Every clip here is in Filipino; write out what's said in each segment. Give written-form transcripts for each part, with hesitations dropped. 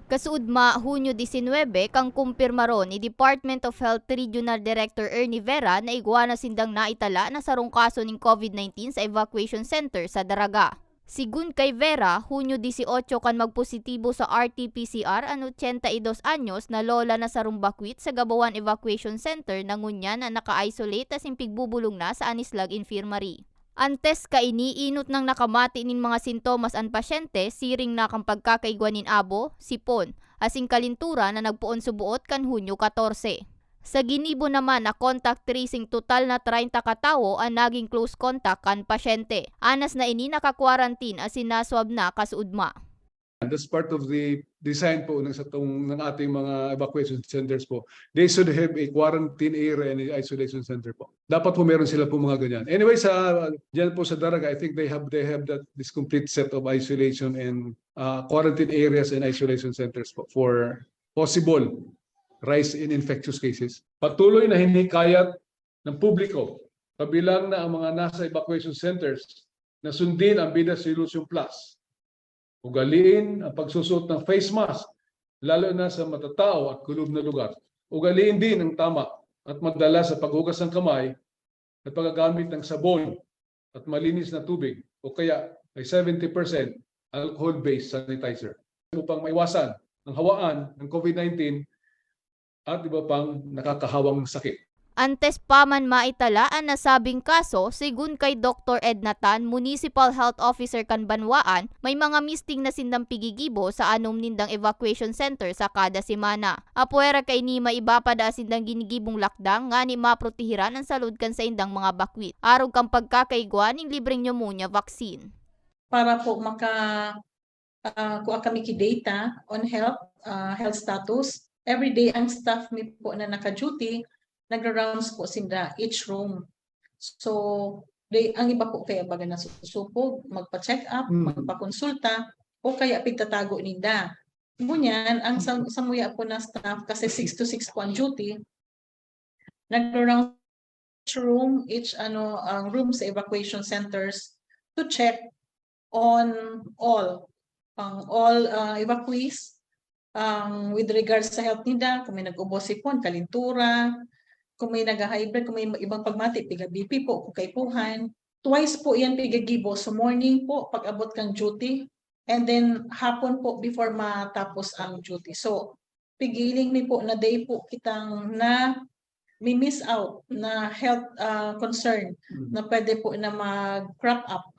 Kasuudma, Hunyo 19, kang kumpirmaron ni Department of Health Regional Director Ernie Vera na igwa na sindang naitala na sarong kaso ng COVID-19 sa evacuation center sa Daraga. Sigun kay Vera, Hunyo 18 kan magpositibo sa RT-PCR ang 82 anyos na lola na sarong bakwit sa Gabawan Evacuation Center na ngunya na naka-isolate as pigbubulong na sa Anislag Infirmary. Antes ka iniinot ng nakamati nin mga sintomas ang pasyente, siring na kang pagkakaigwanin abo, sipon, asing kalintura na nagpuon subuot kan Hunyo 14. Sa Ginibo naman na contact tracing total na 30 katawo ang naging close contact kan pasyente. Anas na ini naka-quarantine as sinaswab na kasuudma. That's part of the design po ng ating mga evacuation centers po. They should have a quarantine area and isolation center po. Dapat po meron sila po mga ganyan. Anyway, diyan po sa Daraga, I think they have this complete set of isolation and quarantine areas and isolation centers po for possible rise in infectious cases. Patuloy na hinikayat ng publiko, kabilang na ang mga nasa evacuation centers, na sundin ang Vida Solution Plus. Ugaliin ang pagsusuot ng face mask, lalo na sa matatao at kulob na lugar. Ugaliin din ang tama at magdala sa paghugas ng kamay at paggagamit ng sabon at malinis na tubig o kaya ay 70% alcohol-based sanitizer upang maiwasan ang hawaan ng COVID-19 at iba pang nakakahawang sakit. Antes pa man maitala ang nasabing kaso, sigun kay Dr. Edna Tan, Municipal Health Officer kan Banwaan, may mga misting na sindang pigigibo sa anom nindang evacuation center sa kada semana. Apuera kay ni maiba pa da sindang ginigibong lakdang nga ni maprotehiran ang salud kan sa indang mga bakwit. Arog kang pagkakaigwa ng libreng pneumonia vaccine. Para po kuha kami data on health status. Every day ang staff mi po na naka-duty nagra-rounds po sinda each room. So, ang iba po kaya baga nasusupog, magpa-check up, magpa-konsulta, o kaya pigtatago ninda. Ngunyan, ang samuya po na staff, kasi 6 to 6 po ang duty, nagra-rounds each room, room sa evacuation centers to check on all evacuees with regards sa health nila, kung may nag-ubosipon, kalintura, kung may nag-hybrid, kung may ibang pagmati, piga-BP po, kung kaipuhan. Twice po yan pigagibo. So morning po, pag abot kang duty, and then hapon po before matapos ang duty. So pigiling ni po na day po kitang na may miss out na health concern na pwede po na mag-crop up.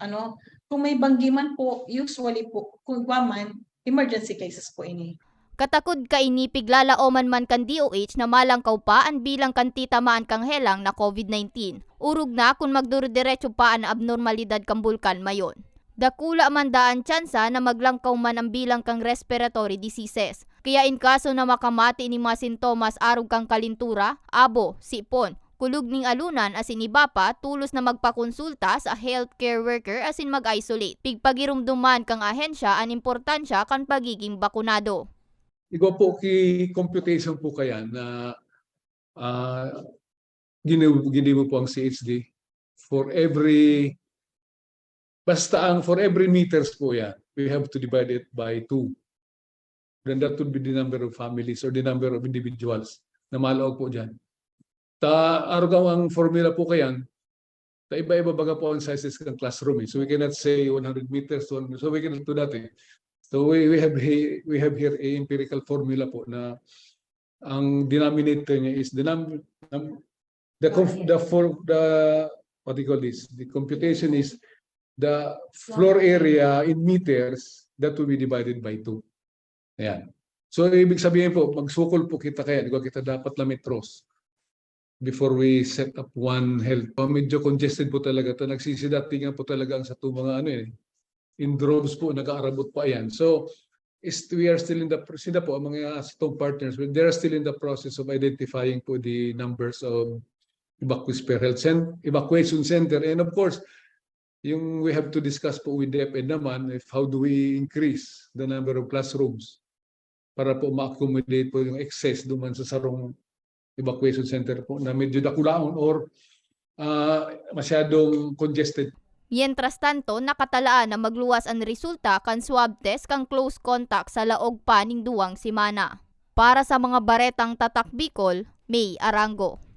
Kung may banggiman po, usually po, kung waman, emergency cases po ini. Katakod ka ini piglalaoman man kan DOH na malangkaw pa ang bilang kan titamaan kang helang na COVID-19. Urog na kung magduro-diretso pa ang abnormalidad kang bulkan mayon. Dakula man daan tsansa na maglangkaw man ang bilang kang respiratory diseases. Kaya in kaso na makamati ni mga sintomas arog kang kalintura, abo, sipon, kulog ning alunan asin iba pa, tulos na magpakonsulta sa healthcare worker asin mag-isolate. Pigpagirumduman kang ahensya ang importansya kan pagiging bakunado. Igo po computation po kaya na ginibo po ang CHD for every meters po yan, we have to divide it by 2. Then that would be the number of families or the number of individuals na malaog po dyan. Arugaw ang formula po kayan, iba-iba baga po ang sizes ng classroom. So we cannot say 100 meters, so we cannot do that. So we have here a empirical formula po na ang denominator niya is the what do you call this? The computation is the floor area in meters that will be divided by 2. Ayan. So ibig sabihin po, magsukol po kita kaya, di ba kita dapat na metros before we set up one health. Medyo congested po talaga ito. Nagsisidatingan po talaga ang sa mga in droves po, nag-aarabot pa yan. So, we are still in the, sila po, ang mga stone partners, they are still in the process of identifying po the numbers of evacuation center. And of course, we have to discuss po with DepEd naman if how do we increase the number of classrooms para po ma-accommodate po yung excess duman sa sarong evacuation center po na medyo dakulaon or masyadong congested. Mientras tanto, nakatalaan na magluwas ang resulta kan swab test kang close contact sa laog pa ning duwang semana. Para sa mga baretang Tatak Bicol, May Arango.